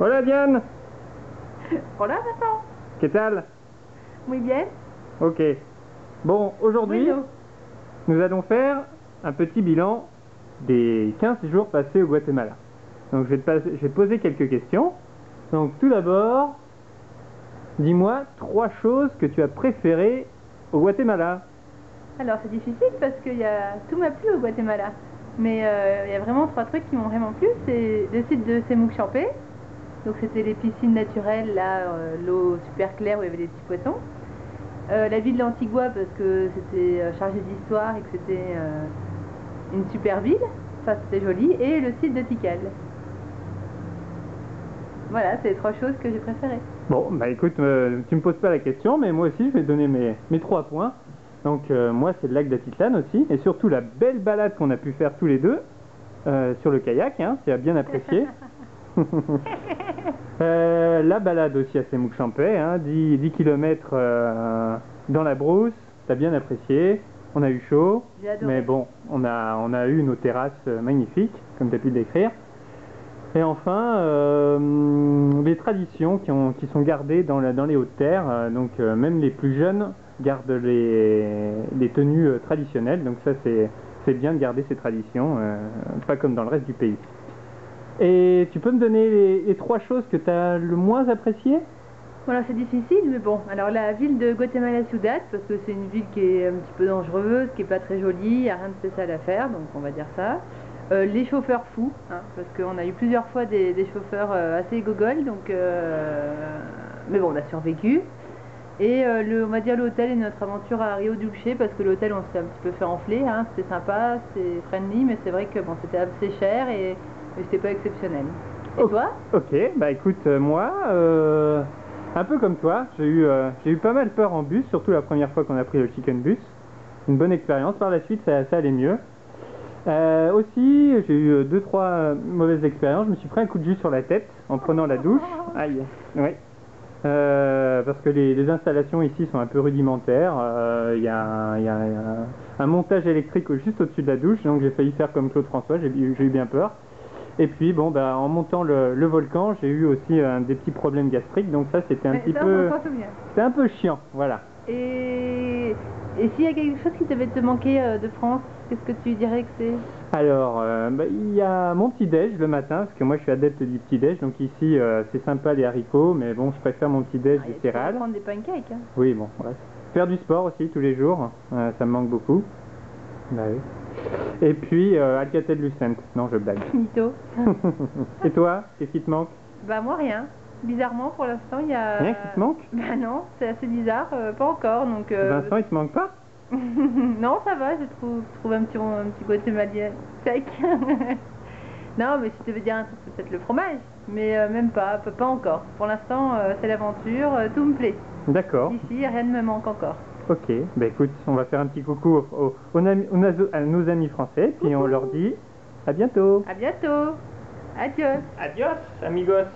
Hola Diane. Hola Vincent. ¿Qué tal? Muy bien. Ok. Bon, aujourd'hui, Bueno. nous allons faire un petit bilan des 15 jours passés au Guatemala. Donc je vais te poser quelques questions. Donc tout d'abord, dis-moi 3 choses que tu as préférées au Guatemala. Alors c'est difficile parce que tout m'a plu au Guatemala. Mais il y a vraiment 3 trucs qui m'ont vraiment plu. C'est le site de Semuc Champé. Donc c'était les piscines naturelles, là, l'eau super claire où il y avait des petits poissons. La ville d'Antigua parce que c'était chargé d'histoire et que c'était une super ville. Ça c'était joli. Et le site de Tikal. Voilà, c'est les 3 choses que j'ai préférées. Bon, bah écoute, tu me poses pas la question, mais moi aussi je vais te donner mes 3 points. Donc moi c'est le lac d'Atitlan aussi, et surtout la belle balade qu'on a pu faire tous les deux sur le kayak, hein, tu as bien apprécié. La balade aussi à Semuc-Champais, hein, 10 km dans la brousse, tu as bien apprécié. On a eu chaud, mais bon, on a eu nos terrasses magnifiques, comme tu as pu le décrire. Et enfin, les traditions qui sont gardées dans les Hautes-Terres, donc même les plus jeunes gardent les tenues traditionnelles, donc ça c'est bien de garder ces traditions, pas comme dans le reste du pays. Et tu peux me donner les 3 choses que tu as le moins appréciées? Voilà, c'est difficile, mais bon. Alors la ville de Guatemala Ciudad, parce que c'est une ville qui est un petit peu dangereuse, qui est pas très jolie, il n'y a rien de spécial à faire, donc on va dire ça. Les chauffeurs fous, hein, parce qu'on a eu plusieurs fois des chauffeurs assez gogoles, donc mais bon, on a survécu. Et on va dire l'hôtel et notre aventure à Rio Dulce, parce que l'hôtel on s'est un petit peu fait enfler, hein, c'était sympa, c'était friendly, mais c'est vrai que bon, c'était assez cher et c'était pas exceptionnel. Et toi? Ok, bah écoute, moi, un peu comme toi, j'ai eu pas mal peur en bus, surtout la première fois qu'on a pris le chicken bus. Une bonne expérience, par la suite ça allait mieux. Aussi, j'ai eu 2-3 mauvaises expériences, je me suis pris un coup de jus sur la tête en prenant la douche. Aïe, oui. Parce que les installations ici sont un peu rudimentaires, il y a un montage électrique juste au-dessus de la douche, donc j'ai failli faire comme Claude François, j'ai eu bien peur. Et puis bon, bah, en montant le volcan, j'ai eu aussi des petits problèmes gastriques, donc ça c'était c'était un peu chiant, voilà. Et s'il y a quelque chose qui devait te manquer de France, qu'est-ce que tu dirais que c'est? Alors, bah, il y a mon petit-déj le matin, parce que moi je suis adepte du petit-déj, donc ici c'est sympa les haricots, mais bon, je préfère mon petit-déj des céréales. Tu peux prendre des pancakes, hein. Oui, bon, bref. Faire du sport aussi tous les jours, ça me manque beaucoup. Bah oui. Et puis, Alcatel-Lucent, non je blague. Mytho. Et toi, qu'est-ce qui te manque? Bah moi rien. Bizarrement pour l'instant il y a... Rien qui te manque? Bah non, c'est assez bizarre, pas encore donc... Vincent, il te manque pas? Non ça va, je trouve un petit côté malien sec. Non mais si tu veux dire un truc c'est peut-être le fromage, mais même pas encore. Pour l'instant c'est l'aventure, tout me plaît. D'accord. Ici rien ne me manque encore. Ok, bah écoute, on va faire un petit coucou à nos amis français, puis on leur dit à bientôt. À bientôt. Adios. Adios, amigos.